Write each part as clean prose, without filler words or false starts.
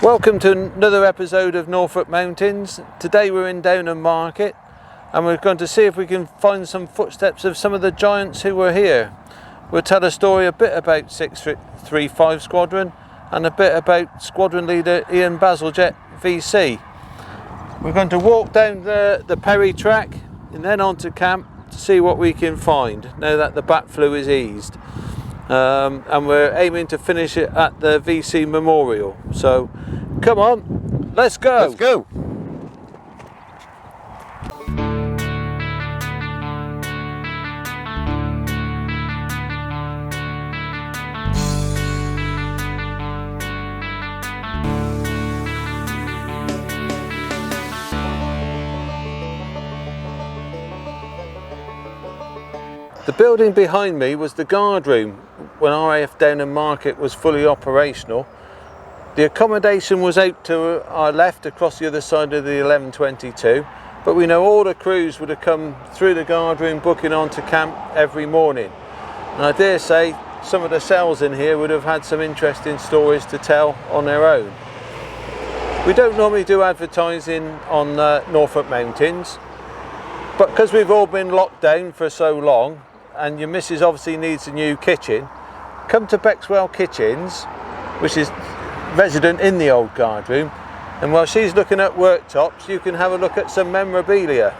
Welcome to another episode of Norfolk Mountains. Today we're in Downham Market and we're going to see if we can find some footsteps of some of the giants who were here. We'll tell a story a bit about 635 Squadron and a bit about Squadron Leader Ian Bazalgette VC. We're going to walk down the Perry track and then on to camp to see what we can find now that the bat flu is eased. And we're aiming to finish it at the VC Memorial. So come on, let's go. Let's go. The building behind me was the guard room when RAF Downham Market was fully operational. The accommodation was out to our left across the other side of the 1122, but we know all the crews would have come through the guard room booking onto camp every morning. And I dare say some of the cells in here would have had some interesting stories to tell on their own. We don't normally do advertising on Norfolk Mountains, but because we've all been locked down for so long and your missus obviously needs a new kitchen, come to Bexwell Kitchens, which is resident in the old guard room, and while she's looking at worktops you can have a look at some memorabilia.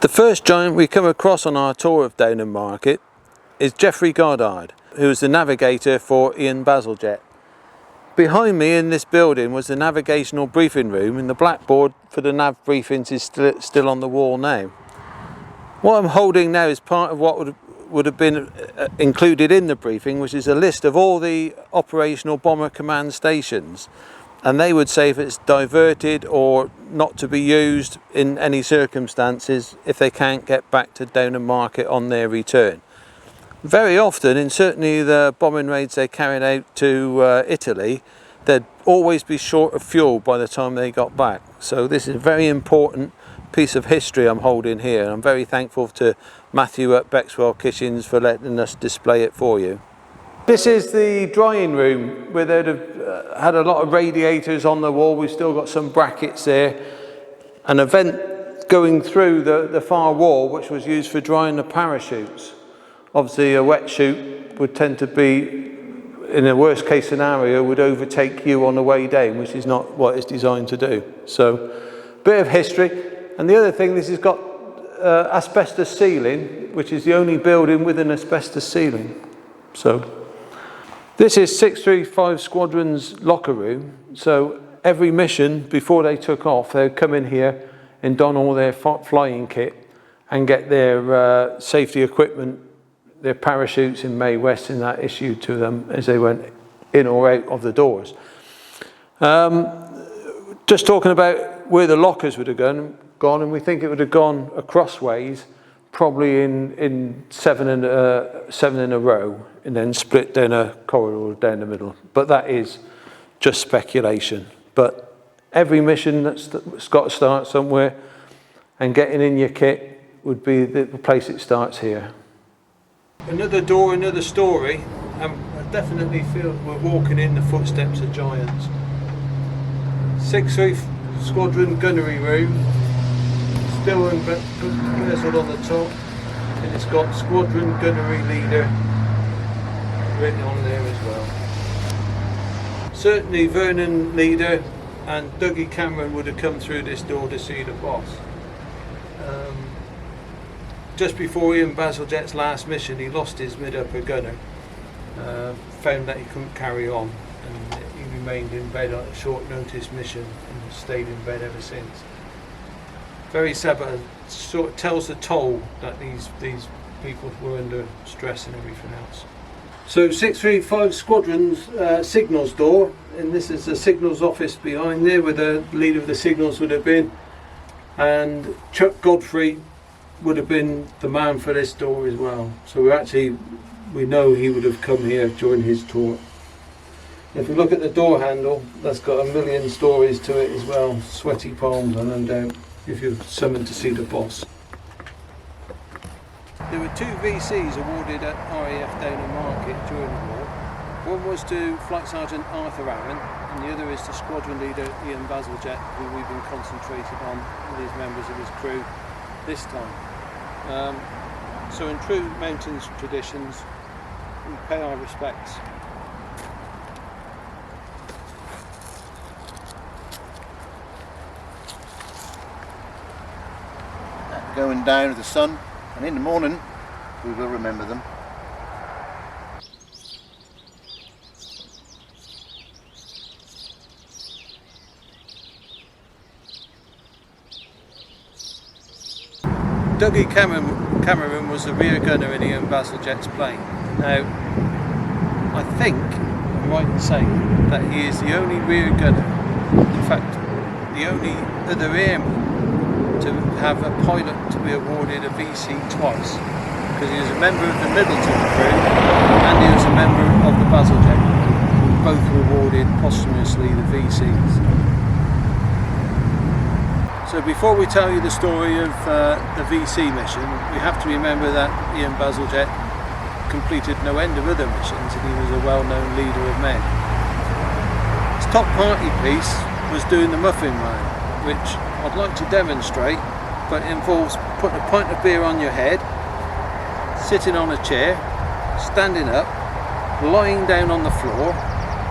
The first giant we come across on our tour of Downham Market is Geoffrey Goddard, who was the navigator for Ian Bazalgette. Behind me in this building was the navigational briefing room, and the blackboard for the nav briefings is still on the wall now. What I'm holding now is part of what would have been included in the briefing, which is a list of all the operational bomber command stations, and they would say if it's diverted or not to be used in any circumstances if they can't get back to Downham Market on their return. Very often, in certainly the bombing raids they carried out to Italy, they'd always be short of fuel by the time they got back. So this is a very important piece of history I'm holding here. I'm very thankful to Matthew at Bexwell Kitchens for letting us display it for you. This is the drying room where they'd have had a lot of radiators on the wall. We've still got some brackets there. An vent going through the far wall which was used for drying the parachutes. Obviously a wet chute would tend to be, in a worst case scenario, would overtake you on the way down, which is not what it's designed to do. So, bit of history. And the other thing, this has got asbestos ceiling, which is the only building with an asbestos ceiling. So, this is 635 Squadron's locker room. So, every mission, before they took off, they'd come in here and don all their flying kit and get their safety equipment, their parachutes in May West and that issued to them as they went in or out of the doors. Just talking about where the lockers would have gone, and we think it would have gone across ways, probably in seven in a row, and then split down a corridor down the middle. But that is just speculation. But every mission that's got to start somewhere, and getting in your kit would be the place it starts here. Another door, another story, and I definitely feel we're walking in the footsteps of giants. 6th Squadron gunnery room, still embezzled on the top, and it's got Squadron Gunnery Leader written on there as well. Certainly Vernon Leader and Dougie Cameron would have come through this door to see the boss. Just before Ian Bazalgette's last mission, he lost his mid-upper gunner, found that he couldn't carry on, and he remained in bed on a short notice mission and stayed in bed ever since. Very sad, but sort of tells the toll that these people were under stress and everything else. So 635 Squadron's signals door, and this is the signals office behind there where the leader of the signals would have been, and Chuck Godfrey would have been the man for this door as well. So we know he would have come here during his tour. If we look at the door handle, that's got a million stories to it as well. Sweaty palms, I no doubt, if you're summoned to see the boss. There were 2 VCs awarded at RAF Downham Market during the war. One was to Flight Sergeant Arthur Aaron, and the other is the squadron leader Ian Bazalgette, who we've been concentrated on with his members of his crew this time. So in true mountains traditions, we pay our respects. Going down of the sun, and in the morning we will remember them. Dougie Cameron was the rear gunner in Ian Bazalgette's plane. Now, I think I'm right in saying that he is the only rear gunner, in fact, the only other airman to have a pilot to be awarded a VC twice, because he was a member of the Middleton crew and he was a member of the Bazalgette, who both were awarded posthumously the VCs. So before we tell you the story of the VC mission, we have to remember that Ian Bazalgette completed no end of other missions, and he was a well-known leader of men. His top party piece was doing the muffin run, which I'd like to demonstrate, but it involves putting a pint of beer on your head, sitting on a chair, standing up, lying down on the floor,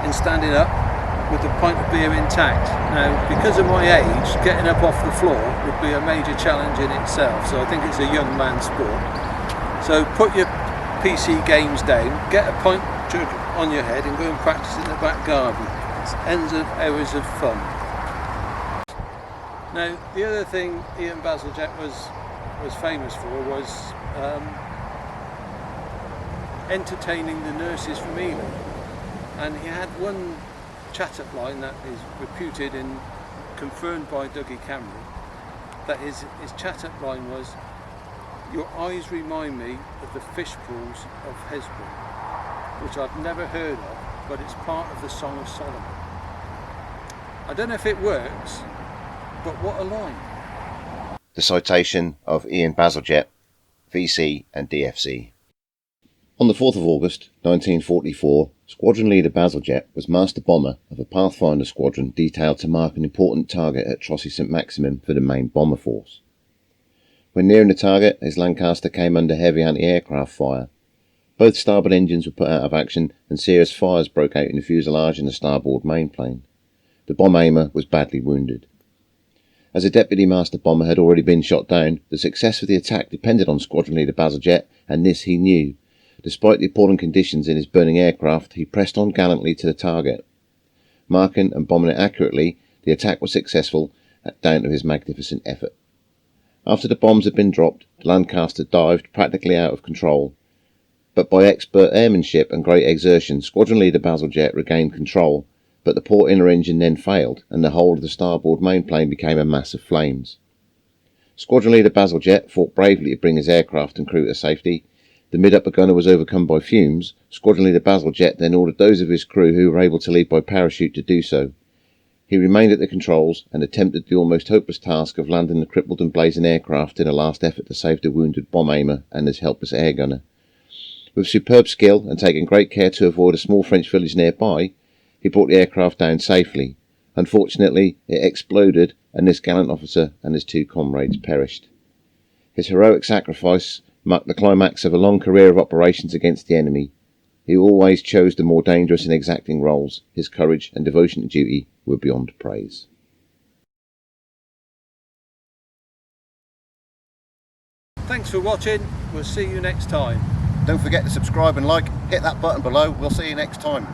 and standing up with the pint of beer intact. Now, because of my age, getting up off the floor would be a major challenge in itself, so I think it's a young man's sport. So put your PC games down, get a pint jug on your head and go and practice in the back garden. It's ends of hours of fun. Now, the other thing Ian Bazalgette was famous for was entertaining the nurses from Ely, and he had one chat-up line that is reputed and confirmed by Dougie Cameron, that his chat-up line was, "Your eyes remind me of the fish pools of Hesbaugh," which I've never heard of, but it's part of the Song of Solomon. I don't know if it works, but what a line. The citation of Ian Bazalgette, VC and DFC. On the 4th of August 1944, Squadron Leader Bazalgette was Master Bomber of a Pathfinder squadron detailed to mark an important target at Trossy St Maximin for the main bomber force. When nearing the target, his Lancaster came under heavy anti-aircraft fire. Both starboard engines were put out of action and serious fires broke out in the fuselage and the starboard mainplane. The bomb aimer was badly wounded. As a Deputy Master Bomber had already been shot down, the success of the attack depended on Squadron Leader Bazalgette, and this he knew. Despite the appalling conditions in his burning aircraft, he pressed on gallantly to the target. Marking and bombing it accurately, the attack was successful, down to his magnificent effort. After the bombs had been dropped, the Lancaster dived practically out of control. But by expert airmanship and great exertion, Squadron Leader Bazalgette regained control, but the port inner engine then failed, and the whole of the starboard mainplane became a mass of flames. Squadron Leader Bazalgette fought bravely to bring his aircraft and crew to safety. The mid-upper gunner was overcome by fumes. Squadron Leader Bazalgette then ordered those of his crew who were able to leave by parachute to do so. He remained at the controls and attempted the almost hopeless task of landing the crippled and blazing aircraft in a last effort to save the wounded bomb aimer and his helpless air gunner. With superb skill and taking great care to avoid a small French village nearby, he brought the aircraft down safely. Unfortunately, it exploded and this gallant officer and his two comrades perished. His heroic sacrifice marked the climax of a long career of operations against the enemy. He always chose the more dangerous and exacting roles. His courage and devotion to duty were beyond praise. Thanks for watching. We'll see you next time. Don't forget to subscribe and like. Hit that button below. We'll see you next time.